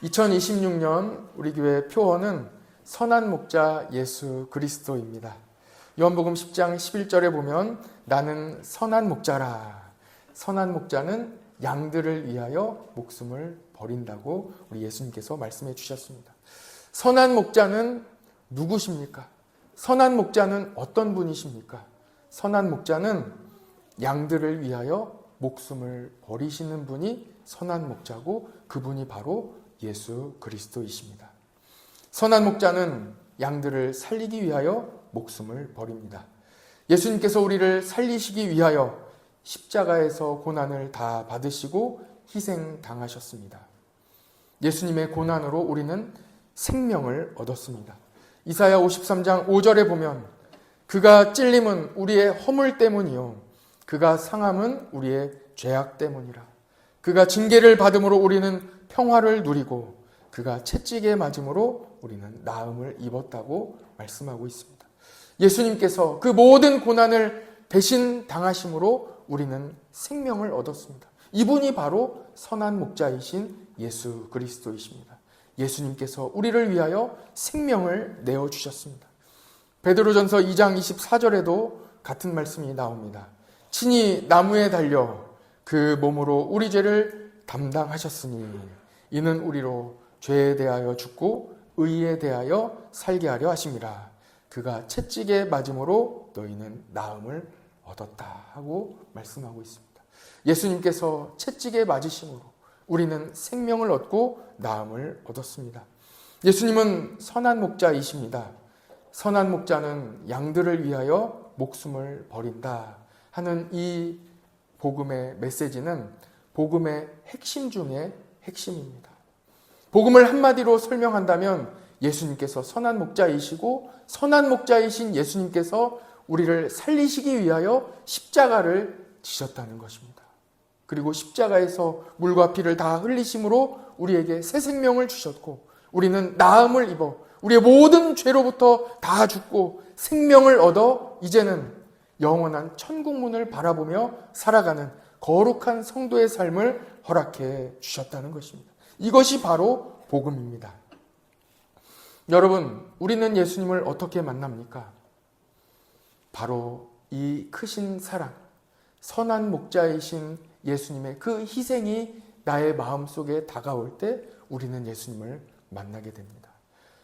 2026년 우리 교회 표어는 선한 목자 예수 그리스도입니다. 요한복음 10장 11절에 보면 나는 선한 목자라. 선한 목자는 양들을 위하여 목숨을 버린다고 우리 예수님께서 말씀해 주셨습니다. 선한 목자는 누구십니까? 선한 목자는 어떤 분이십니까? 선한 목자는 양들을 위하여 목숨을 버리시는 분이 선한 목자고 그분이 바로 예수 그리스도이십니다. 선한 목자는 양들을 살리기 위하여 목숨을 버립니다. 예수님께서 우리를 살리시기 위하여 십자가에서 고난을 다 받으시고 희생당하셨습니다. 예수님의 고난으로 우리는 생명을 얻었습니다. 이사야 53장 5절에 보면 그가 찔림은 우리의 허물 때문이요 그가 상함은 우리의 죄악 때문이라. 그가 징계를 받음으로 우리는 평화를 누리고 그가 채찍에 맞음으로 우리는 나음을 입었다고 말씀하고 있습니다. 예수님께서 그 모든 고난을 대신 당하심으로 우리는 생명을 얻었습니다. 이분이 바로 선한 목자이신 예수 그리스도이십니다. 예수님께서 우리를 위하여 생명을 내어주셨습니다. 베드로전서 2장 24절에도 같은 말씀이 나옵니다. 친히 나무에 달려 그 몸으로 우리 죄를 담당하셨으니 이는 우리로 죄에 대하여 죽고 의에 대하여 살게 하려 하심이라. 그가 채찍에 맞음으로 너희는 나음을 얻었다 하고 말씀하고 있습니다. 예수님께서 채찍에 맞으심으로 우리는 생명을 얻고 나음을 얻었습니다. 예수님은 선한 목자이십니다. 선한 목자는 양들을 위하여 목숨을 버린다 하는 이 복음의 메시지는 복음의 핵심 중의 핵심입니다. 복음을 한마디로 설명한다면 예수님께서 선한 목자이시고 선한 목자이신 예수님께서 우리를 살리시기 위하여 십자가를 지셨다는 것입니다. 그리고 십자가에서 물과 피를 다 흘리심으로 우리에게 새 생명을 주셨고 우리는 나음을 입어 우리의 모든 죄로부터 다 죽고 생명을 얻어 이제는 영원한 천국문을 바라보며 살아가는 거룩한 성도의 삶을 허락해 주셨다는 것입니다. 이것이 바로 복음입니다. 여러분, 우리는 예수님을 어떻게 만납니까? 바로 이 크신 사랑, 선한 목자이신 예수님의 그 희생이 나의 마음속에 다가올 때 우리는 예수님을 만나게 됩니다.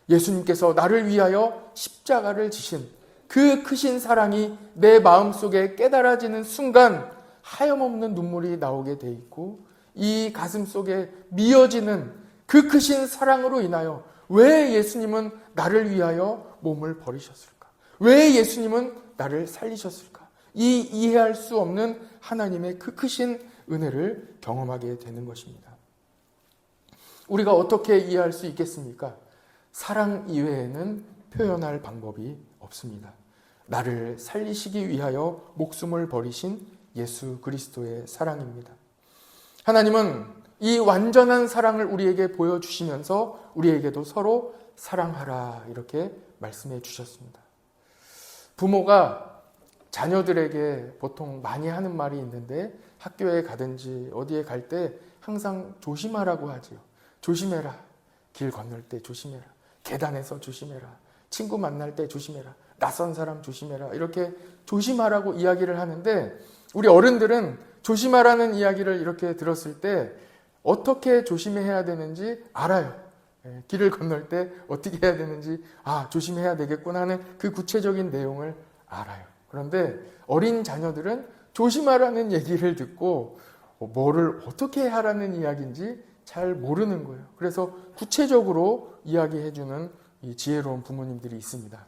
예수님께서 나를 위하여 십자가를 지신 그 크신 사랑이 내 마음속에 깨달아지는 순간 하염없는 눈물이 나오게 돼 있고 이 가슴 속에 미어지는 그 크신 사랑으로 인하여 왜 예수님은 나를 위하여 몸을 버리셨을까? 왜 예수님은 나를 살리셨을까? 이 이해할 수 없는 하나님의 그 크신 은혜를 경험하게 되는 것입니다. 우리가 어떻게 이해할 수 있겠습니까? 사랑 이외에는 표현할 방법이 없습니다. 나를 살리시기 위하여 목숨을 버리신 예수 그리스도의 사랑입니다. 하나님은 이 완전한 사랑을 우리에게 보여주시면서 우리에게도 서로 사랑하라 이렇게 말씀해 주셨습니다. 부모가 자녀들에게 보통 많이 하는 말이 있는데 학교에 가든지 어디에 갈 때 항상 조심하라고 하지요. 조심해라. 길 건널 때 조심해라. 계단에서 조심해라. 친구 만날 때 조심해라. 낯선 사람 조심해라. 이렇게 조심하라고 이야기를 하는데 우리 어른들은 조심하라는 이야기를 이렇게 들었을 때 어떻게 조심해야 되는지 알아요. 길을 건널 때 어떻게 해야 되는지 조심해야 되겠구나 하는 그 구체적인 내용을 알아요. 그런데 어린 자녀들은 조심하라는 얘기를 듣고 뭐를 어떻게 하라는 이야기인지 잘 모르는 거예요. 그래서 구체적으로 이야기해주는 이 지혜로운 부모님들이 있습니다.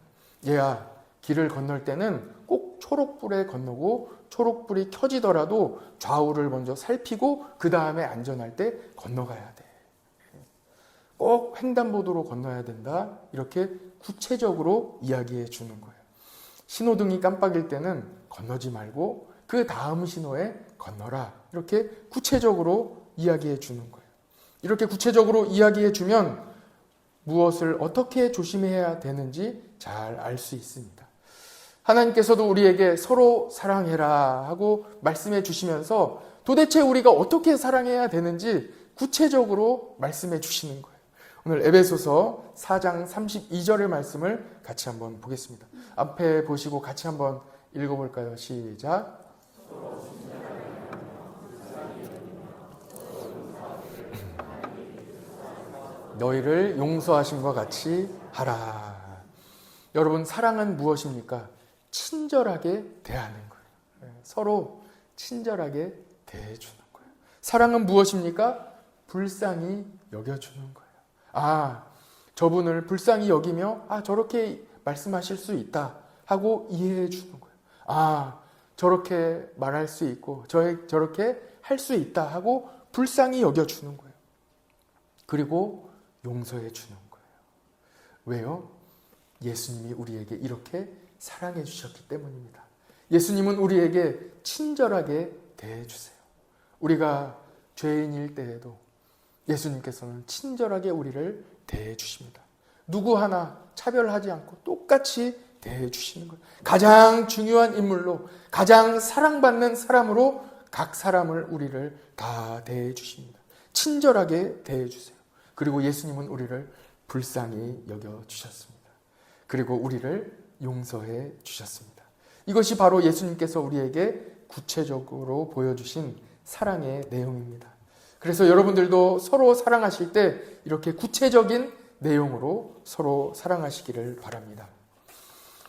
얘야, 길을 건널 때는 꼭 초록불에 건너고 초록불이 켜지더라도 좌우를 먼저 살피고 그 다음에 안전할 때 건너가야 돼. 꼭 횡단보도로 건너야 된다. 이렇게 구체적으로 이야기해 주는 거예요. 신호등이 깜빡일 때는 건너지 말고 그 다음 신호에 건너라. 이렇게 구체적으로 이야기해 주는 거예요. 이렇게 구체적으로 이야기해 주면 무엇을 어떻게 조심해야 되는지 잘 알 수 있습니다. 하나님께서도 우리에게 서로 사랑해라 하고 말씀해 주시면서 도대체 우리가 어떻게 사랑해야 되는지 구체적으로 말씀해 주시는 거예요. 오늘 에베소서 4장 32절의 말씀을 같이 한번 보겠습니다. 앞에 보시고 같이 한번 읽어볼까요? 시작. 너희를 용서하심과 같이 하라. 여러분, 사랑은 무엇입니까? 친절하게 대하는 거예요. 서로 친절하게 대해주는 거예요. 사랑은 무엇입니까? 불쌍히 여겨주는 거예요. 아, 저분을 불쌍히 여기며 저렇게 말씀하실 수 있다 하고 이해해 주는 거예요. 아, 저렇게 말할 수 있고 저렇게 할 수 있다 하고 불쌍히 여겨주는 거예요. 그리고 용서해 주는 거예요. 왜요? 예수님이 우리에게 이렇게 사랑해 주셨기 때문입니다. 예수님은 우리에게 친절하게 대해 주세요. 우리가 죄인일 때에도 예수님께서는 친절하게 우리를 대해 주십니다. 누구 하나 차별하지 않고 똑같이 대해 주시는 거예요. 가장 중요한 인물로, 가장 사랑받는 사람으로 각 사람을, 우리를 다 대해 주십니다. 친절하게 대해 주세요. 그리고 예수님은 우리를 불쌍히 여겨 주셨습니다. 그리고 우리를 용서해 주셨습니다. 이것이 바로 예수님께서 우리에게 구체적으로 보여주신 사랑의 내용입니다. 그래서 여러분들도 서로 사랑하실 때 이렇게 구체적인 내용으로 서로 사랑하시기를 바랍니다.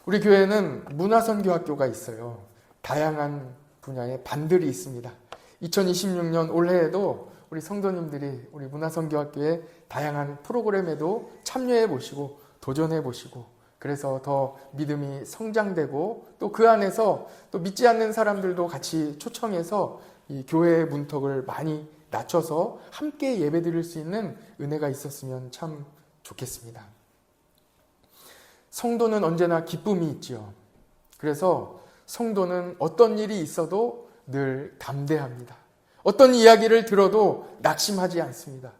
우리 교회는 문화선교학교가 있어요. 다양한 분야의 반들이 있습니다. 2026년 올해에도 우리 성도님들이 우리 문화선교학교의 다양한 프로그램에도 참여해 보시고 도전해 보시고, 그래서 더 믿음이 성장되고 또 그 안에서 또 믿지 않는 사람들도 같이 초청해서 이 교회의 문턱을 많이 낮춰서 함께 예배드릴 수 있는 은혜가 있었으면 참 좋겠습니다. 성도는 언제나 기쁨이 있지요. 그래서 성도는 어떤 일이 있어도 늘 담대합니다. 어떤 이야기를 들어도 낙심하지 않습니다.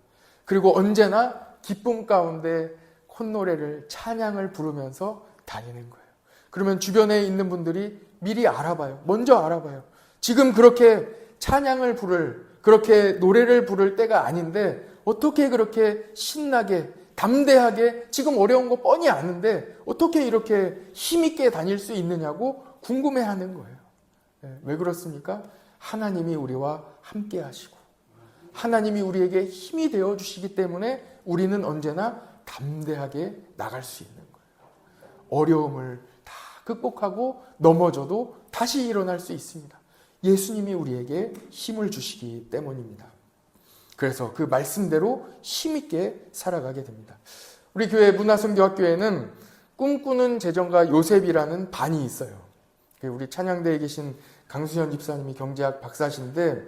그리고 언제나 기쁨 가운데 콧노래를, 찬양을 부르면서 다니는 거예요. 그러면 주변에 있는 분들이 미리 알아봐요. 먼저 알아봐요. 지금 그렇게 찬양을 그렇게 노래를 부를 때가 아닌데 어떻게 그렇게 신나게 담대하게, 지금 어려운 거 뻔히 아는데 어떻게 이렇게 힘있게 다닐 수 있느냐고 궁금해하는 거예요. 왜 그렇습니까? 하나님이 우리와 함께 하시고 하나님이 우리에게 힘이 되어 주시기 때문에 우리는 언제나 담대하게 나갈 수 있는 거예요. 어려움을 다 극복하고 넘어져도 다시 일어날 수 있습니다. 예수님이 우리에게 힘을 주시기 때문입니다. 그래서 그 말씀대로 힘있게 살아가게 됩니다. 우리 교회 문화선교학교에는 꿈꾸는 재정가 요셉이라는 반이 있어요. 우리 찬양대에 계신 강수현 집사님이 경제학 박사신데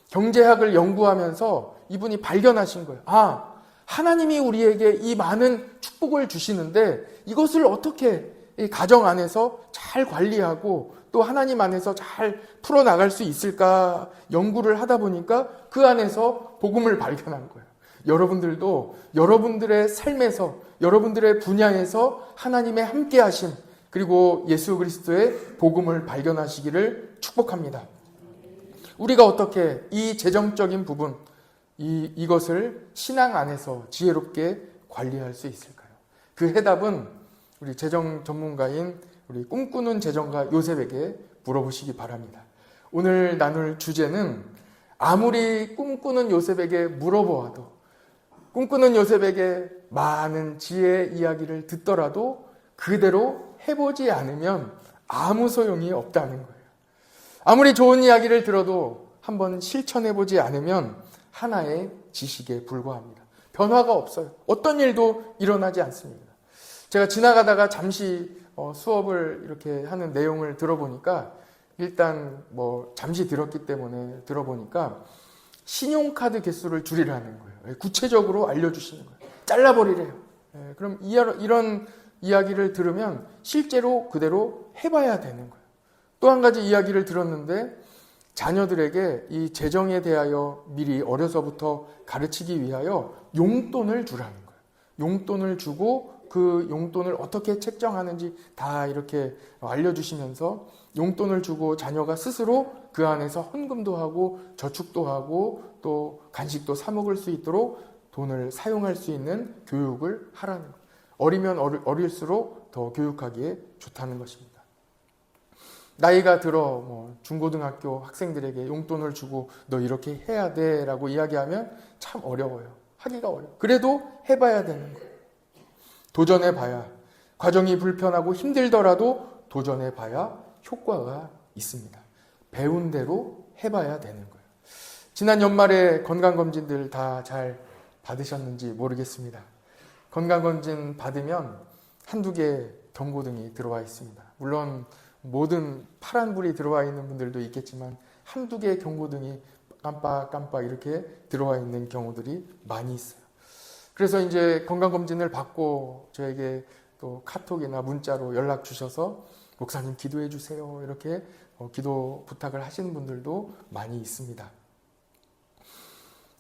경제학을 연구하면서 이분이 발견하신 거예요. 하나님이 우리에게 이 많은 축복을 주시는데 이것을 어떻게 이 가정 안에서 잘 관리하고 또 하나님 안에서 잘 풀어나갈 수 있을까 연구를 하다 보니까 그 안에서 복음을 발견한 거예요. 여러분들도 여러분들의 삶에서, 여러분들의 분야에서 하나님의 함께하심, 그리고 예수 그리스도의 복음을 발견하시기를 축복합니다. 우리가 어떻게 이 재정적인 부분, 이것을 신앙 안에서 지혜롭게 관리할 수 있을까요? 그 해답은 우리 재정 전문가인 우리 꿈꾸는 재정가 요셉에게 물어보시기 바랍니다. 오늘 나눌 주제는 아무리 꿈꾸는 요셉에게 물어보아도, 꿈꾸는 요셉에게 많은 지혜의 이야기를 듣더라도 그대로 해보지 않으면 아무 소용이 없다는 거예요. 아무리 좋은 이야기를 들어도 한번 실천해보지 않으면 하나의 지식에 불과합니다. 변화가 없어요. 어떤 일도 일어나지 않습니다. 제가 지나가다가 잠시 수업을 이렇게 하는 내용을 들어보니까, 일단 잠시 들었기 때문에 들어보니까 신용카드 개수를 줄이라는 거예요. 구체적으로 알려주시는 거예요. 잘라버리래요. 그럼 이런 이야기를 들으면 실제로 그대로 해봐야 되는 거예요. 또 한 가지 이야기를 들었는데, 자녀들에게 이 재정에 대하여 미리 어려서부터 가르치기 위하여 용돈을 주라는 거예요. 용돈을 주고 그 용돈을 어떻게 책정하는지 다 이렇게 알려주시면서 용돈을 주고 자녀가 스스로 그 안에서 헌금도 하고 저축도 하고 또 간식도 사 먹을 수 있도록 돈을 사용할 수 있는 교육을 하라는 거예요. 어리면 어릴수록 더 교육하기에 좋다는 것입니다. 나이가 들어 중고등학교 학생들에게 용돈을 주고 너 이렇게 해야 돼 라고 이야기하면 참 어려워요. 하기가 어려워요. 그래도 해봐야 되는 거예요. 도전해봐야, 과정이 불편하고 힘들더라도 도전해봐야 효과가 있습니다. 배운 대로 해봐야 되는 거예요. 지난 연말에 건강검진들 다 잘 받으셨는지 모르겠습니다. 건강검진 받으면 한두 개 경고등이 들어와 있습니다. 물론 모든 파란불이 들어와 있는 분들도 있겠지만 한두 개 경고등이 깜빡깜빡 이렇게 들어와 있는 경우들이 많이 있어요. 그래서 이제 건강검진을 받고 저에게 또 카톡이나 문자로 연락 주셔서 목사님 기도해 주세요 이렇게 기도 부탁을 하시는 분들도 많이 있습니다.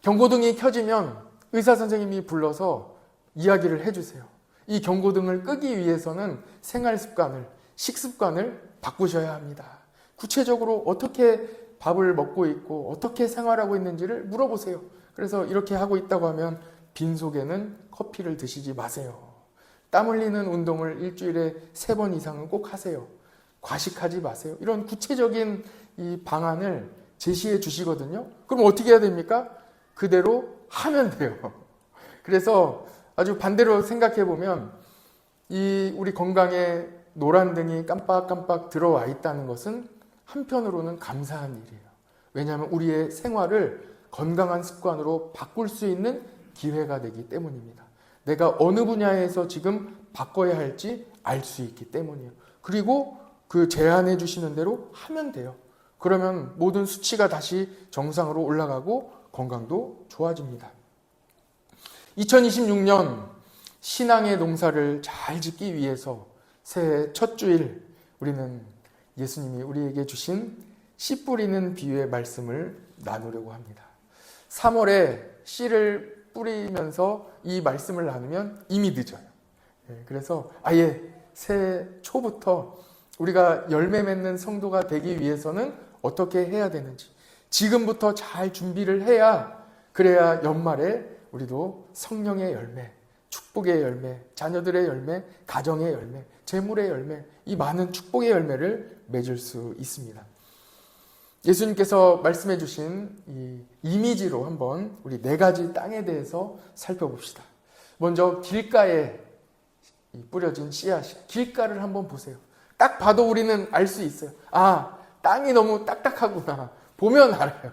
경고등이 켜지면 의사 선생님이 불러서 이야기를 해주세요. 이 경고등을 끄기 위해서는 생활 습관을, 식습관을 바꾸셔야 합니다. 구체적으로 어떻게 밥을 먹고 있고 어떻게 생활하고 있는지를 물어보세요. 그래서 이렇게 하고 있다고 하면 빈속에는 커피를 드시지 마세요. 땀 흘리는 운동을 일주일에 3번 이상은 꼭 하세요. 과식하지 마세요. 이런 구체적인 이 방안을 제시해 주시거든요. 그럼 어떻게 해야 됩니까? 그대로 하면 돼요. 그래서 아주 반대로 생각해 보면 이 우리 건강에 노란등이 깜빡깜빡 들어와 있다는 것은 한편으로는 감사한 일이에요. 왜냐하면 우리의 생활을 건강한 습관으로 바꿀 수 있는 기회가 되기 때문입니다. 내가 어느 분야에서 지금 바꿔야 할지 알 수 있기 때문이에요. 그리고 그 제안해 주시는 대로 하면 돼요. 그러면 모든 수치가 다시 정상으로 올라가고 건강도 좋아집니다. 2026년 신앙의 농사를 잘 짓기 위해서 새해 첫 주일 우리는 예수님이 우리에게 주신 씨 뿌리는 비유의 말씀을 나누려고 합니다. 3월에 씨를 뿌리면서 이 말씀을 나누면 이미 늦어요. 그래서 아예 새해 초부터 우리가 열매 맺는 성도가 되기 위해서는 어떻게 해야 되는지 지금부터 잘 준비를 해야 그래야 연말에 우리도 성령의 열매, 축복의 열매, 자녀들의 열매, 가정의 열매, 재물의 열매, 이 많은 축복의 열매를 맺을 수 있습니다. 예수님께서 말씀해 주신 이 이미지로 한번 우리 4가지 땅에 대해서 살펴봅시다. 먼저 길가에 뿌려진 씨앗이, 길가를 한번 보세요. 딱 봐도 우리는 알 수 있어요. 아, 땅이 너무 딱딱하구나. 보면 알아요.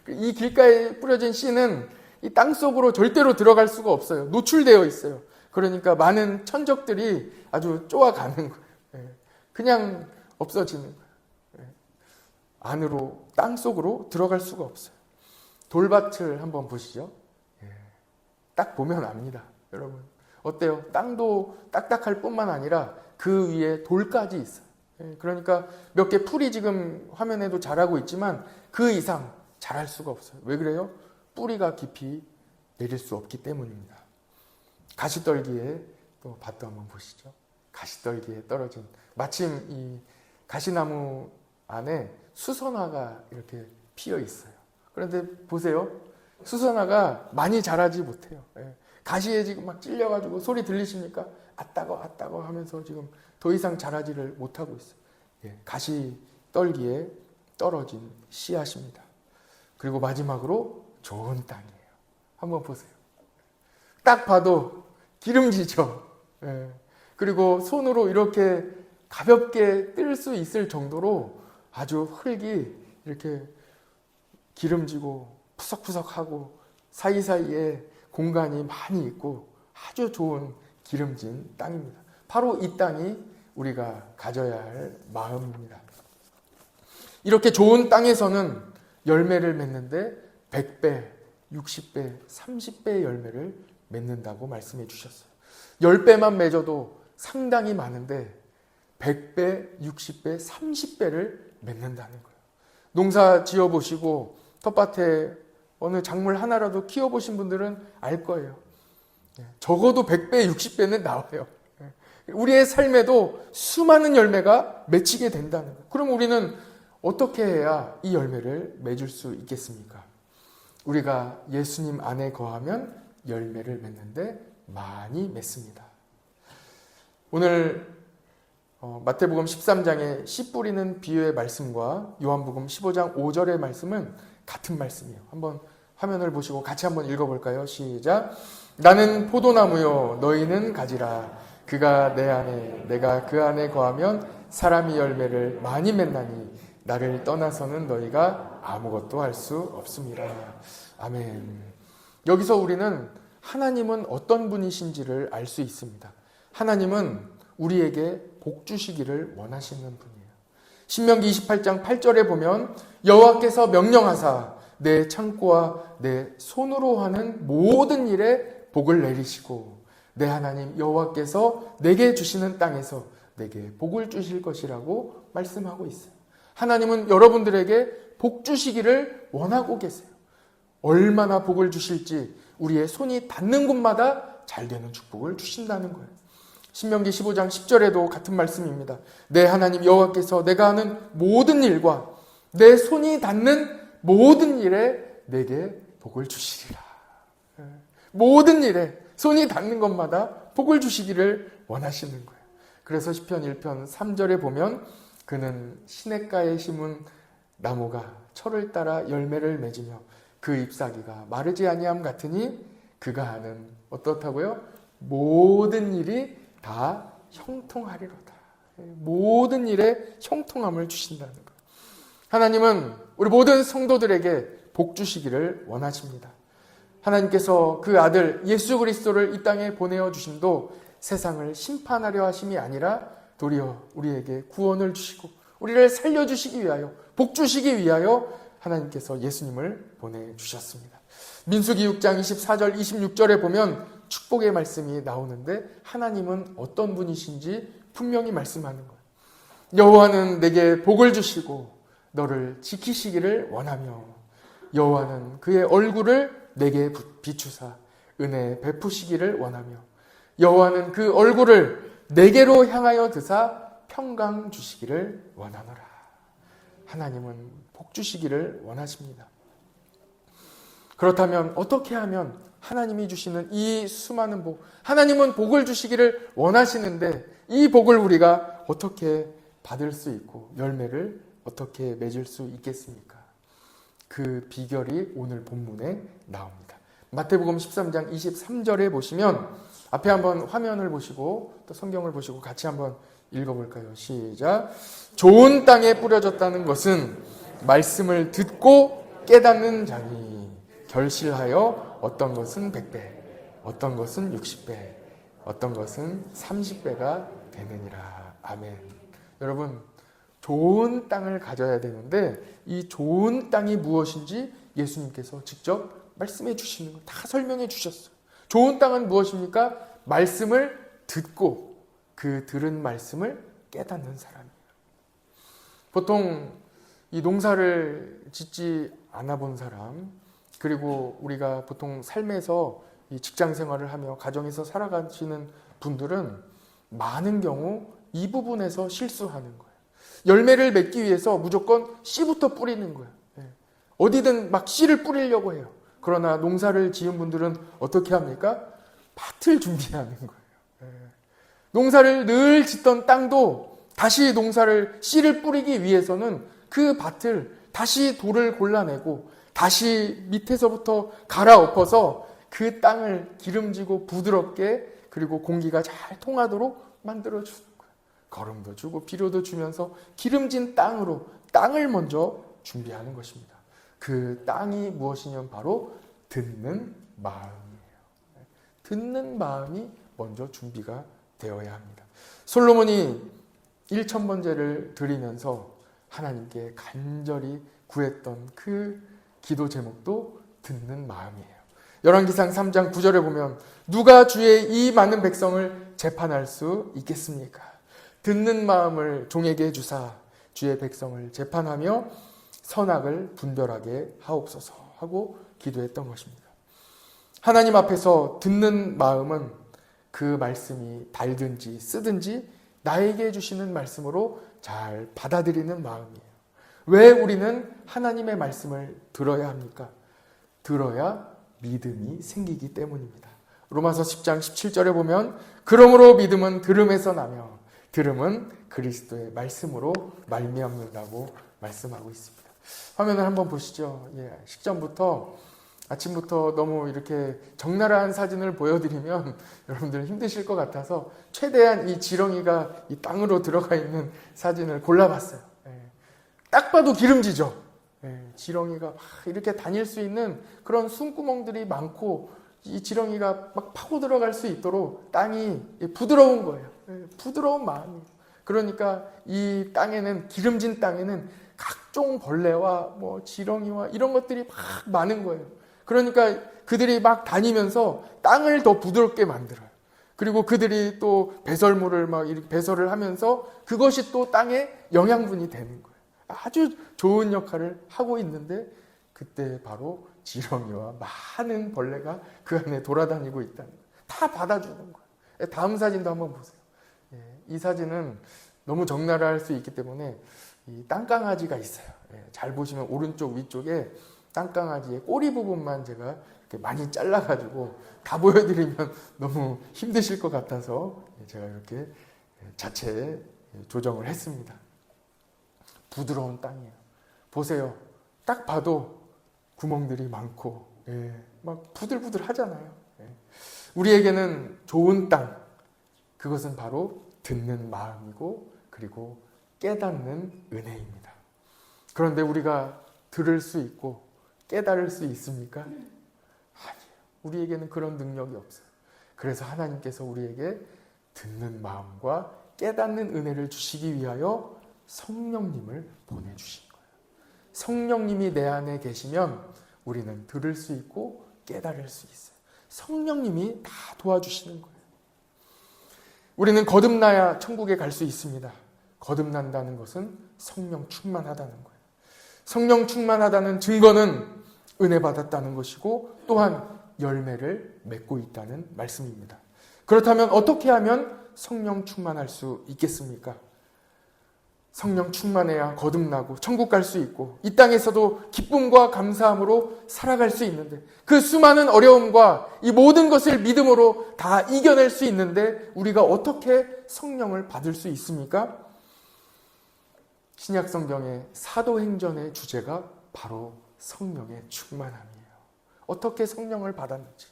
이 길가에 뿌려진 씨는 이 땅 속으로 절대로 들어갈 수가 없어요. 노출되어 있어요. 그러니까 많은 천적들이 아주 쪼아가는 거예요. 그냥 없어지는 거예요. 안으로, 땅 속으로 들어갈 수가 없어요. 돌밭을 한번 보시죠. 딱 보면 압니다. 여러분. 어때요? 땅도 딱딱할 뿐만 아니라 그 위에 돌까지 있어요. 그러니까 몇 개 풀이 지금 화면에도 자라고 있지만 그 이상 자랄 수가 없어요. 왜 그래요? 뿌리가 깊이 내릴 수 없기 때문입니다. 가시떨기에 또 밭도 한번 보시죠. 가시떨기에 떨어진, 마침 이 가시나무 안에 수선화가 이렇게 피어 있어요. 그런데 보세요. 수선화가 많이 자라지 못해요. 가시에 지금 막 찔려가지고 소리 들리십니까? 아따거 하면서 지금 더 이상 자라지를 못하고 있어요. 가시떨기에 떨어진 씨앗입니다. 그리고 마지막으로 좋은 땅이에요. 한번 보세요. 딱 봐도 기름지죠. 그리고 손으로 이렇게 가볍게 뜰 수 있을 정도로 아주 흙이 이렇게 기름지고 푸석푸석하고 사이사이에 공간이 많이 있고 아주 좋은 기름진 땅입니다. 바로 이 땅이 우리가 가져야 할 마음입니다. 이렇게 좋은 땅에서는 열매를 맺는데 100배, 60배, 30배의 열매를 맺는다고 말씀해 주셨어요. 10배만 맺어도 상당히 많은데 100배, 60배, 30배를 맺는다는 거예요. 농사 지어보시고 텃밭에 어느 작물 하나라도 키워보신 분들은 알 거예요. 적어도 100배, 60배는 나와요. 우리의 삶에도 수많은 열매가 맺히게 된다는 거예요. 그럼 우리는 어떻게 해야 이 열매를 맺을 수 있겠습니까? 우리가 예수님 안에 거하면 열매를 맺는데 많이 맺습니다. 오늘 마태복음 13장의 씨 뿌리는 비유의 말씀과 요한복음 15장 5절의 말씀은 같은 말씀이에요. 한번 화면을 보시고 같이 한번 읽어볼까요? 시작. 나는 포도나무요 너희는 가지라. 그가 내 안에 내가 그 안에 거하면 사람이 열매를 많이 맺나니 나를 떠나서는 너희가 아무것도 할 수 없습니다. 아멘. 여기서 우리는 하나님은 어떤 분이신지를 알 수 있습니다. 하나님은 우리에게 복 주시기를 원하시는 분이에요. 신명기 28장 8절에 보면 여호와께서 명령하사 내 창고와 내 손으로 하는 모든 일에 복을 내리시고 내 하나님 여호와께서 내게 주시는 땅에서 내게 복을 주실 것이라고 말씀하고 있어요. 하나님은 여러분들에게 복 주시기를 원하고 계세요. 얼마나 복을 주실지 우리의 손이 닿는 곳마다 잘 되는 축복을 주신다는 거예요. 신명기 15장 10절에도 같은 말씀입니다. 내 하나님 여호와께서 내가 하는 모든 일과 내 손이 닿는 모든 일에 내게 복을 주시리라. 모든 일에 손이 닿는 것마다 복을 주시기를 원하시는 거예요. 그래서 시편 1편 3절에 보면 그는 시냇가에 심은 나무가 철을 따라 열매를 맺으며 그 잎사귀가 마르지 아니함 같으니 그가 하는 어떻다고요? 모든 일이 다 형통하리로다. 모든 일에 형통함을 주신다는 거예요. 하나님은 우리 모든 성도들에게 복 주시기를 원하십니다. 하나님께서 그 아들 예수 그리스도를 이 땅에 보내어 주심도 세상을 심판하려 하심이 아니라 도리어 우리에게 구원을 주시고 우리를 살려주시기 위하여 복 주시기 위하여 하나님께서 예수님을 보내주셨습니다. 민수기 6장 24절 26절에 보면 축복의 말씀이 나오는데 하나님은 어떤 분이신지 분명히 말씀하는 거예요. 여호와는 내게 복을 주시고 너를 지키시기를 원하며 여호와는 그의 얼굴을 내게 비추사 은혜 베푸시기를 원하며 여호와는 그 얼굴을 내게로 향하여 드사 평강 주시기를 원하노라. 하나님은 복 주시기를 원하십니다. 그렇다면 어떻게 하면 하나님이 주시는 이 수많은 복, 하나님은 복을 주시기를 원하시는데 이 복을 우리가 어떻게 받을 수 있고 열매를 어떻게 맺을 수 있겠습니까? 그 비결이 오늘 본문에 나옵니다. 마태복음 13장 23절에 보시면 앞에 한번 화면을 보시고 또 성경을 보시고 같이 한번 읽어볼까요? 시작. 좋은 땅에 뿌려졌다는 것은 말씀을 듣고 깨닫는 자니 결실하여 어떤 것은 100배, 어떤 것은 60배, 어떤 것은 30배가 되느니라. 아멘. 여러분, 좋은 땅을 가져야 되는데 이 좋은 땅이 무엇인지 예수님께서 직접 말씀해 주시는 거 다 설명해 주셨어요. 좋은 땅은 무엇입니까? 말씀을 듣고 그 들은 말씀을 깨닫는 사람이에요. 보통 이 농사를 짓지 않아 본 사람, 그리고 우리가 보통 삶에서 이 직장 생활을 하며 가정에서 살아가시는 분들은 많은 경우 이 부분에서 실수하는 거예요. 열매를 맺기 위해서 무조건 씨부터 뿌리는 거예요. 어디든 막 씨를 뿌리려고 해요. 그러나 농사를 지은 분들은 어떻게 합니까? 밭을 준비하는 거예요. 농사를 늘 짓던 땅도 다시 농사를 씨를 뿌리기 위해서는 그 밭을 다시 돌을 골라내고 다시 밑에서부터 갈아엎어서 그 땅을 기름지고 부드럽게 그리고 공기가 잘 통하도록 만들어주는 거예요. 거름도 주고 비료도 주면서 기름진 땅으로 땅을 먼저 준비하는 것입니다. 그 땅이 무엇이냐면 바로 듣는 마음이에요. 듣는 마음이 먼저 준비가 되어야 합니다. 솔로몬이 1000번제를 드리면서 하나님께 간절히 구했던 그 기도 제목도 듣는 마음이에요. 열왕기상 3장 9절에 보면 누가 주의 이 많은 백성을 재판할 수 있겠습니까? 듣는 마음을 종에게 주사 주의 백성을 재판하며 선악을 분별하게 하옵소서 하고 기도했던 것입니다. 하나님 앞에서 듣는 마음은 그 말씀이 달든지 쓰든지 나에게 주시는 말씀으로 잘 받아들이는 마음이에요. 왜 우리는 하나님의 말씀을 들어야 합니까? 들어야 믿음이 생기기 때문입니다. 로마서 10장 17절에 보면 그러므로 믿음은 들음에서 나며 들음은 그리스도의 말씀으로 말미암는다고 말씀하고 있습니다. 화면을 한번 보시죠. 식전부터 아침부터 너무 이렇게 적나라한 사진을 보여드리면 여러분들 힘드실 것 같아서 최대한 이 지렁이가 이 땅으로 들어가 있는 사진을 골라봤어요. 딱 봐도 기름지죠. 지렁이가 막 이렇게 다닐 수 있는 그런 숨구멍들이 많고 이 지렁이가 막 파고 들어갈 수 있도록 땅이 부드러운 거예요. 부드러운 마음이에요. 그러니까 이 땅에는, 기름진 땅에는 각종 벌레와 뭐 지렁이와 이런 것들이 막 많은 거예요. 그러니까 그들이 막 다니면서 땅을 더 부드럽게 만들어요. 그리고 그들이 또 배설물을 막 이렇게 배설을 하면서 그것이 또 땅에 영양분이 되는 거예요. 아주 좋은 역할을 하고 있는데 그때 바로 지렁이와 많은 벌레가 그 안에 돌아다니고 있다는 거예요. 다 받아주는 거예요. 다음 사진도 한번 보세요. 이 사진은 너무 적나라할 수 있기 때문에 이 땅강아지가 있어요. 잘 보시면 오른쪽 위쪽에 땅강아지의 꼬리 부분만 제가 이렇게 많이 잘라가지고 다 보여드리면 너무 힘드실 것 같아서 제가 이렇게 자체 조정을 했습니다. 부드러운 땅이에요. 보세요. 딱 봐도 구멍들이 많고 막 부들부들 하잖아요. 우리에게는 좋은 땅, 그것은 바로 듣는 마음이고 그리고 깨닫는 은혜입니다. 그런데 우리가 들을 수 있고 깨달을 수 있습니까? 아니에요. 우리에게는 그런 능력이 없어요. 그래서 하나님께서 우리에게 듣는 마음과 깨닫는 은혜를 주시기 위하여 성령님을 보내주신 거예요. 성령님이 내 안에 계시면 우리는 들을 수 있고 깨달을 수 있어요. 성령님이 다 도와주시는 거예요. 우리는 거듭나야 천국에 갈 수 있습니다. 거듭난다는 것은 성령 충만하다는 거예요. 성령 충만하다는 증거는 은혜 받았다는 것이고 또한 열매를 맺고 있다는 말씀입니다. 그렇다면 어떻게 하면 성령 충만할 수 있겠습니까? 성령 충만해야 거듭나고 천국 갈 수 있고 이 땅에서도 기쁨과 감사함으로 살아갈 수 있는데 그 수많은 어려움과 이 모든 것을 믿음으로 다 이겨낼 수 있는데 우리가 어떻게 성령을 받을 수 있습니까? 신약 성경의 사도행전의 주제가 바로 성령의 충만함이에요. 어떻게 성령을 받았는지,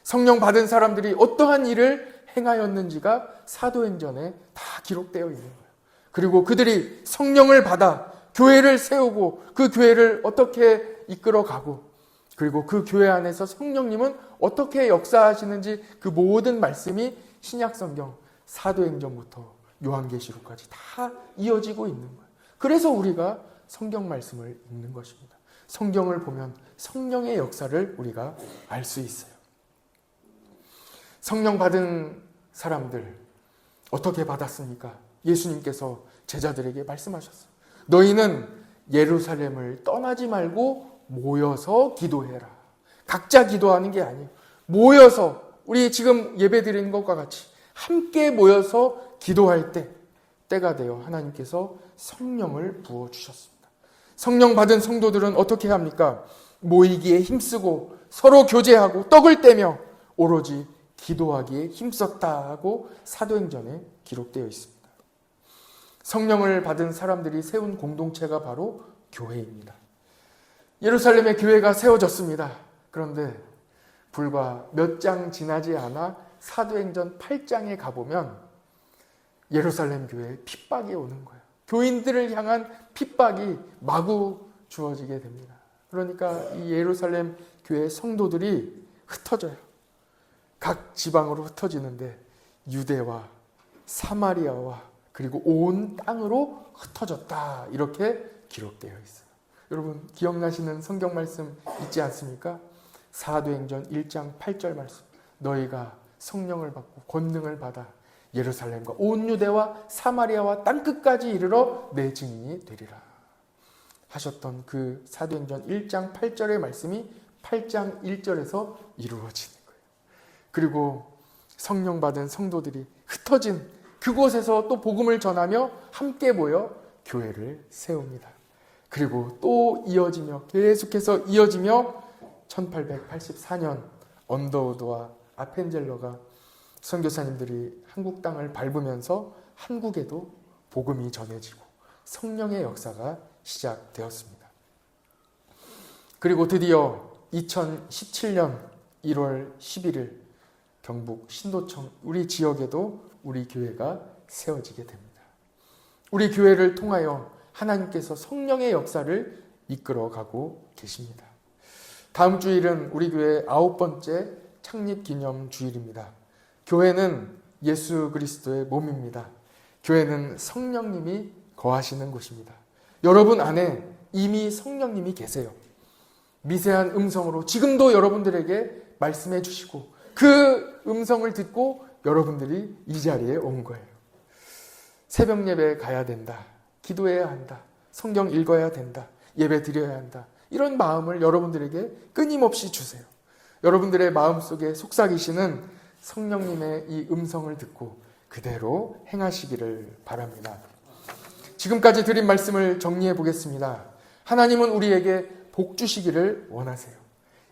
성령 받은 사람들이 어떠한 일을 행하였는지가 사도행전에 다 기록되어 있는 거예요. 그리고 그들이 성령을 받아 교회를 세우고 그 교회를 어떻게 이끌어가고 그리고 그 교회 안에서 성령님은 어떻게 역사하시는지 그 모든 말씀이 신약성경 사도행전부터 요한계시록까지 다 이어지고 있는 거예요. 그래서 우리가 성경 말씀을 읽는 것입니다. 성경을 보면 성령의 역사를 우리가 알 수 있어요. 성령 받은 사람들 어떻게 받았습니까? 예수님께서 제자들에게 말씀하셨어요. 너희는 예루살렘을 떠나지 말고 모여서 기도해라. 각자 기도하는 게 아니에요. 모여서 우리 지금 예배 드리는 것과 같이 함께 모여서 기도할 때가 되어 하나님께서 성령을 부어주셨습니다. 성령 받은 성도들은 어떻게 합니까? 모이기에 힘쓰고 서로 교제하고 떡을 떼며 오로지 기도하기에 힘썼다 하고 사도행전에 기록되어 있습니다. 성령을 받은 사람들이 세운 공동체가 바로 교회입니다. 예루살렘의 교회가 세워졌습니다. 그런데 불과 몇 장 지나지 않아 사도행전 8장에 가보면 예루살렘 교회에 핍박이 오는 거예요. 교인들을 향한 핍박이 마구 주어지게 됩니다. 그러니까 이 예루살렘 교회 성도들이 흩어져요. 각 지방으로 흩어지는데 유대와 사마리아와 그리고 온 땅으로 흩어졌다 이렇게 기록되어 있어요. 여러분 기억나시는 성경 말씀 있지 않습니까? 사도행전 1장 8절 말씀. 너희가 성령을 받고 권능을 받아 예루살렘과 온 유대와 사마리아와 땅끝까지 이르러 내 증인이 되리라 하셨던 그 사도행전 1장 8절의 말씀이 8장 1절에서 이루어지는 거예요. 그리고 성령 받은 성도들이 흩어진 그곳에서 또 복음을 전하며 함께 모여 교회를 세웁니다. 그리고 또 이어지며 계속해서 이어지며 1884년 언더우드와 아펜젤러가 선교사님들이 한국 땅을 밟으면서 한국에도 복음이 전해지고 성령의 역사가 시작되었습니다. 그리고 드디어 2017년 1월 11일 경북 신도청 우리 지역에도 우리 교회가 세워지게 됩니다. 우리 교회를 통하여 하나님께서 성령의 역사를 이끌어가고 계십니다. 다음 주일은 우리 교회 9번째 창립기념 주일입니다. 교회는 예수 그리스도의 몸입니다. 교회는 성령님이 거하시는 곳입니다. 여러분 안에 이미 성령님이 계세요. 미세한 음성으로 지금도 여러분들에게 말씀해 주시고 그 음성을 듣고 여러분들이 이 자리에 온 거예요. 새벽 예배에 가야 된다. 기도해야 한다. 성경 읽어야 된다. 예배 드려야 한다. 이런 마음을 여러분들에게 끊임없이 주세요. 여러분들의 마음속에 속삭이시는 성령님의 이 음성을 듣고 그대로 행하시기를 바랍니다. 지금까지 드린 말씀을 정리해 보겠습니다. 하나님은 우리에게 복 주시기를 원하세요.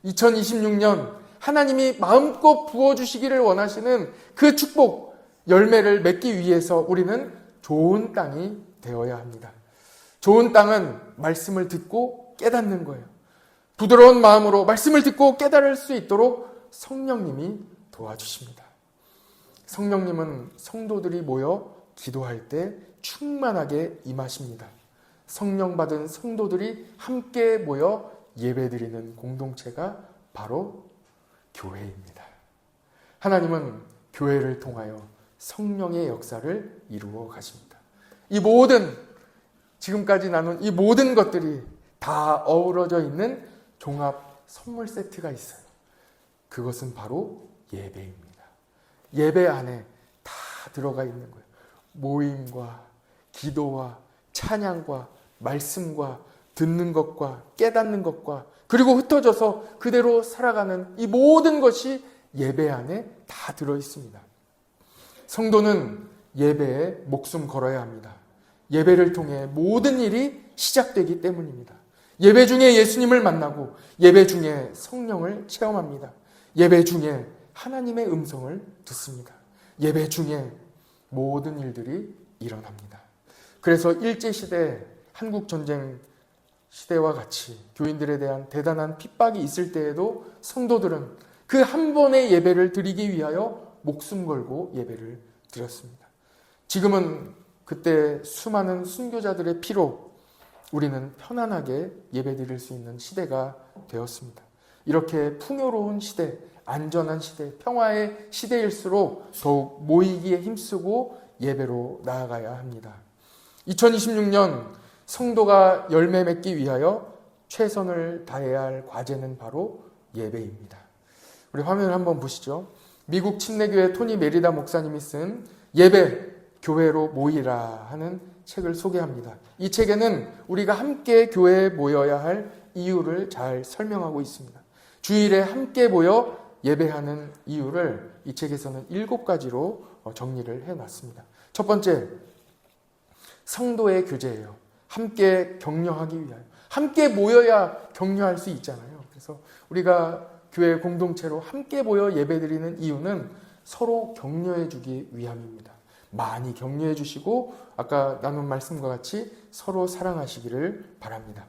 2026년 하나님이 마음껏 부어주시기를 원하시는 그 축복, 열매를 맺기 위해서 우리는 좋은 땅이 되어야 합니다. 좋은 땅은 말씀을 듣고 깨닫는 거예요. 부드러운 마음으로 말씀을 듣고 깨달을 수 있도록 성령님이 도와주십니다. 성령님은 성도들이 모여 기도할 때 충만하게 임하십니다. 성령 받은 성도들이 함께 모여 예배드리는 공동체가 바로 교회입니다. 하나님은 교회를 통하여 성령의 역사를 이루어 가십니다. 이 모든 지금까지 나눈 이 모든 것들이 다 어우러져 있는 종합 선물 세트가 있어요. 그것은 바로 예배입니다. 예배 안에 다 들어가 있는 거예요. 모임과 기도와 찬양과 말씀과 듣는 것과 깨닫는 것과 그리고 흩어져서 그대로 살아가는 이 모든 것이 예배 안에 다 들어 있습니다. 성도는 예배에 목숨 걸어야 합니다. 예배를 통해 모든 일이 시작되기 때문입니다. 예배 중에 예수님을 만나고 예배 중에 성령을 체험합니다. 예배 중에 하나님의 음성을 듣습니다. 예배 중에 모든 일들이 일어납니다. 그래서 일제시대 한국전쟁 시대와 같이 교인들에 대한 대단한 핍박이 있을 때에도 성도들은 그 한 번의 예배를 드리기 위하여 목숨 걸고 예배를 드렸습니다. 지금은 그때 수많은 순교자들의 피로 우리는 편안하게 예배 드릴 수 있는 시대가 되었습니다. 이렇게 풍요로운 시대, 안전한 시대, 평화의 시대일수록 더욱 모이기에 힘쓰고 예배로 나아가야 합니다. 2026년 성도가 열매 맺기 위하여 최선을 다해야 할 과제는 바로 예배입니다. 우리 화면을 한번 보시죠. 미국 침례교회 토니 메리다 목사님이 쓴 예배, 교회로 모이라 하는 책을 소개합니다. 이 책에는 우리가 함께 교회에 모여야 할 이유를 잘 설명하고 있습니다. 주일에 함께 모여 예배하는 이유를 이 책에서는 7가지로 정리를 해놨습니다. 첫 번째, 성도의 교제예요. 함께 격려하기 위하여. 함께 모여야 격려할 수 있잖아요. 그래서 우리가 교회 공동체로 함께 모여 예배드리는 이유는 서로 격려해 주기 위함입니다. 많이 격려해 주시고 아까 나눈 말씀과 같이 서로 사랑하시기를 바랍니다.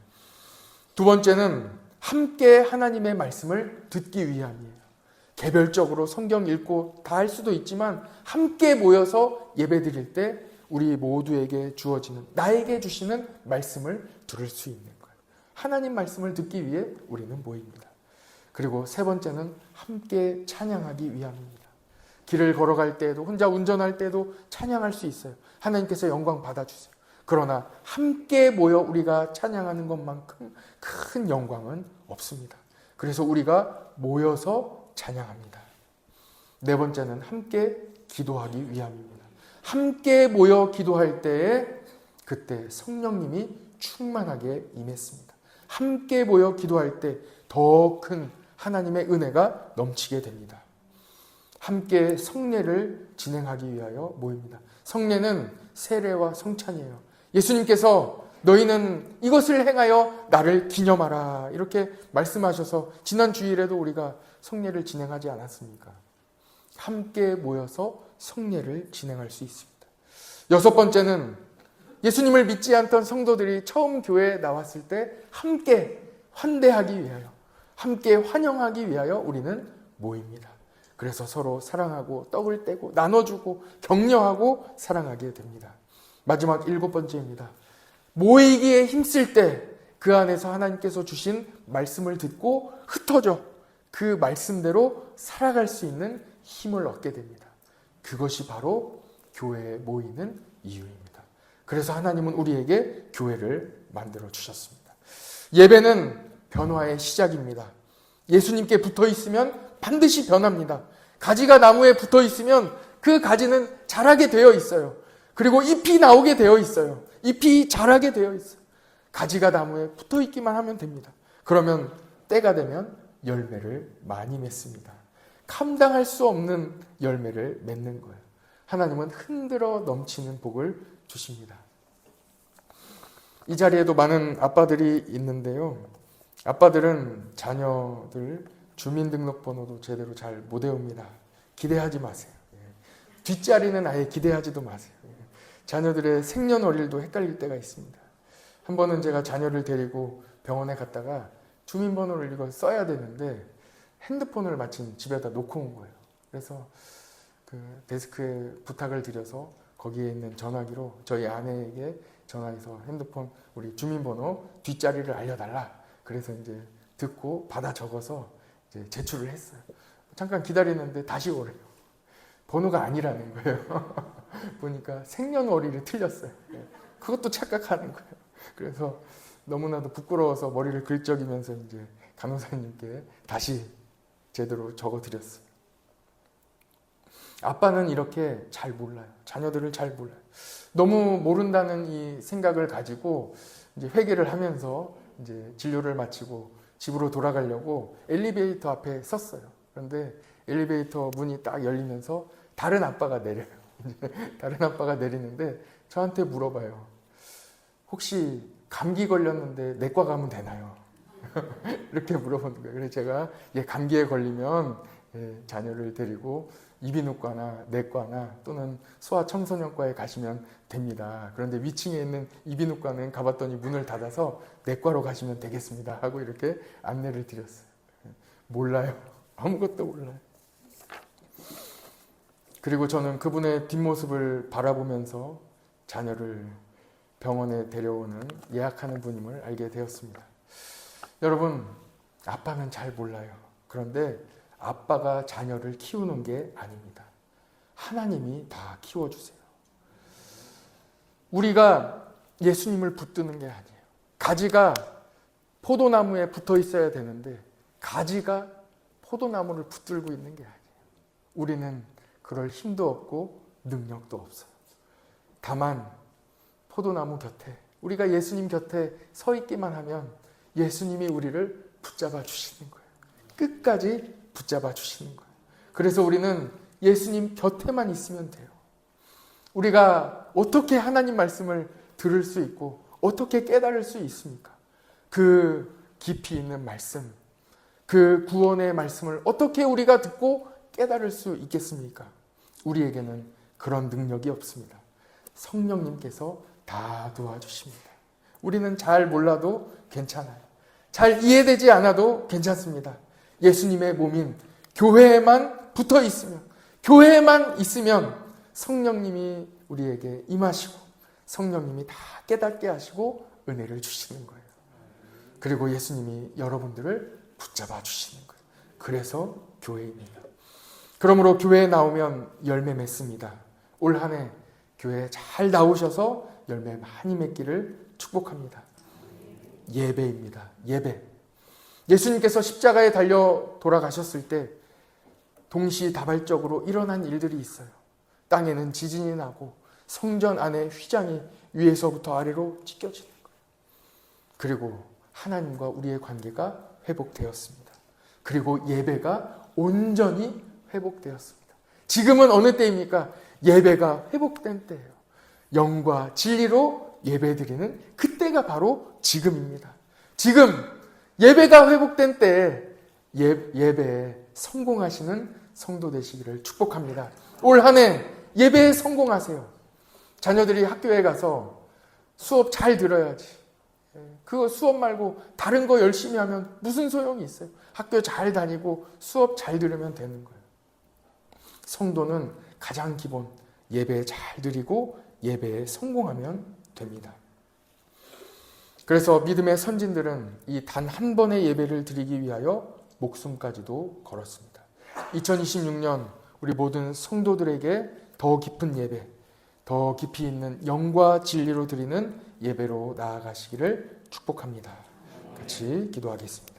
두 번째는 함께 하나님의 말씀을 듣기 위함이에요. 개별적으로 성경 읽고 다 할 수도 있지만 함께 모여서 예배드릴 때 우리 모두에게 주어지는 나에게 주시는 말씀을 들을 수 있는 거예요. 하나님 말씀을 듣기 위해 우리는 모입니다. 그리고 세 번째는 함께 찬양하기 위함입니다. 길을 걸어갈 때에도 혼자 운전할 때도 찬양할 수 있어요. 하나님께서 영광 받아주세요. 그러나 함께 모여 우리가 찬양하는 것만큼 큰 영광은 없습니다. 그래서 우리가 모여서 찬양합니다. 네 번째는 함께 기도하기 위함입니다. 함께 모여 기도할 때에 그때 성령님이 충만하게 임했습니다. 함께 모여 기도할 때 더 큰 하나님의 은혜가 넘치게 됩니다. 함께 성례를 진행하기 위하여 모입니다. 성례는 세례와 성찬이에요. 예수님께서 너희는 이것을 행하여 나를 기념하라. 이렇게 말씀하셔서 지난 주일에도 우리가 성례를 진행하지 않았습니까? 함께 모여서 성례를 진행할 수 있습니다. 여섯 번째는 예수님을 믿지 않던 성도들이 처음 교회에 나왔을 때 함께 환대하기 위하여, 함께 환영하기 위하여 우리는 모입니다. 그래서 서로 사랑하고 떡을 떼고 나눠주고 격려하고 사랑하게 됩니다. 마지막 일곱 번째입니다. 모이기에 힘쓸 때 그 안에서 하나님께서 주신 말씀을 듣고 흩어져 그 말씀대로 살아갈 수 있는 힘을 얻게 됩니다. 그것이 바로 교회에 모이는 이유입니다. 그래서 하나님은 우리에게 교회를 만들어 주셨습니다. 예배는 변화의 시작입니다. 예수님께 붙어 있으면 반드시 변합니다. 가지가 나무에 붙어 있으면 그 가지는 자라게 되어 있어요. 그리고 잎이 나오게 되어 있어요. 잎이 자라게 되어 있어요. 가지가 나무에 붙어 있기만 하면 됩니다. 그러면 때가 되면 열매를 많이 맺습니다. 감당할 수 없는 열매를 맺는 거예요. 하나님은 흔들어 넘치는 복을 주십니다. 이 자리에도 많은 아빠들이 있는데요. 아빠들은 자녀들 주민등록번호도 제대로 잘 못 외웁니다. 기대하지 마세요. 뒷자리는 아예 기대하지도 마세요. 자녀들의 생년월일도 헷갈릴 때가 있습니다. 한 번은 제가 자녀를 데리고 병원에 갔다가 주민번호를 이걸 써야 되는데 핸드폰을 마침 집에다 놓고 온 거예요. 그래서 그 데스크에 부탁을 드려서 거기에 있는 전화기로 저희 아내에게 전화해서 핸드폰 우리 주민번호 뒷자리를 알려달라. 그래서 이제 듣고 받아 적어서 이제 제출을 했어요. 잠깐 기다리는데 다시 오래요. 번호가 아니라는 거예요. 보니까 생년월일이 틀렸어요. 그것도 착각하는 거예요. 그래서 너무나도 부끄러워서 머리를 긁적이면서 이제 간호사님께 다시 제대로 적어드렸어요. 아빠는 이렇게 잘 몰라요. 자녀들을 잘 몰라요. 너무 모른다는 이 생각을 가지고 이제 회개를 하면서 이제 진료를 마치고 집으로 돌아가려고 엘리베이터 앞에 섰어요. 그런데 엘리베이터 문이 딱 열리면서 다른 아빠가 내려요. 다른 아빠가 내리는데 저한테 물어봐요. 혹시 감기 걸렸는데 내과 가면 되나요? 이렇게 물어보는 거예요. 그래서 제가 감기에 걸리면 자녀를 데리고 이비인후과나 내과나 또는 소아청소년과에 가시면 됩니다. 그런데 위층에 있는 이비인후과는 가봤더니 문을 닫아서 내과로 가시면 되겠습니다. 하고 이렇게 안내를 드렸어요. 몰라요. 아무것도 몰라요. 그리고 저는 그분의 뒷모습을 바라보면서 자녀를 병원에 데려오는 예약하는 분임을 알게 되었습니다. 여러분, 아빠는 잘 몰라요. 그런데 아빠가 자녀를 키우는 게 아닙니다. 하나님이 다 키워주세요. 우리가 예수님을 붙드는 게 아니에요. 가지가 포도나무에 붙어 있어야 되는데 가지가 포도나무를 붙들고 있는 게 아니에요. 우리는 그럴 힘도 없고 능력도 없어요. 다만 포도나무 곁에, 우리가 예수님 곁에 서 있기만 하면 예수님이 우리를 붙잡아 주시는 거예요. 끝까지 붙잡아 주시는 거예요. 그래서 우리는 예수님 곁에만 있으면 돼요. 우리가 어떻게 하나님 말씀을 들을 수 있고 어떻게 깨달을 수 있습니까? 그 깊이 있는 말씀, 그 구원의 말씀을 어떻게 우리가 듣고 깨달을 수 있겠습니까? 우리에게는 그런 능력이 없습니다. 성령님께서 다 도와주십니다. 우리는 잘 몰라도 괜찮아요. 잘 이해되지 않아도 괜찮습니다. 예수님의 몸인 교회에만 붙어 있으면, 교회에만 있으면 성령님이 우리에게 임하시고 성령님이 다 깨닫게 하시고 은혜를 주시는 거예요. 그리고 예수님이 여러분들을 붙잡아 주시는 거예요. 그래서 교회입니다. 그러므로 교회에 나오면 열매 맺습니다. 올 한 해 교회에 잘 나오셔서 열매 많이 맺기를 축복합니다. 예배입니다. 예배. 예수님께서 십자가에 달려 돌아가셨을 때 동시다발적으로 일어난 일들이 있어요. 땅에는 지진이 나고 성전 안에 휘장이 위에서부터 아래로 찢겨지는 거예요. 그리고 하나님과 우리의 관계가 회복되었습니다. 그리고 예배가 온전히 회복되었습니다. 지금은 어느 때입니까? 예배가 회복된 때예요. 영과 진리로 예배드리는 그때 그때가 바로 지금입니다. 지금 예배가 회복된 때에 예배에 성공하시는 성도 되시기를 축복합니다. 올 한 해 예배에 성공하세요. 자녀들이 학교에 가서 수업 잘 들어야지. 그거 수업 말고 다른 거 열심히 하면 무슨 소용이 있어요? 학교 잘 다니고 수업 잘 들으면 되는 거예요. 성도는 가장 기본 예배 잘 드리고 예배에 성공하면 됩니다. 그래서 믿음의 선진들은 이 단 한 번의 예배를 드리기 위하여 목숨까지도 걸었습니다. 2026년 우리 모든 성도들에게 더 깊은 예배, 더 깊이 있는 영과 진리로 드리는 예배로 나아가시기를 축복합니다. 같이 기도하겠습니다.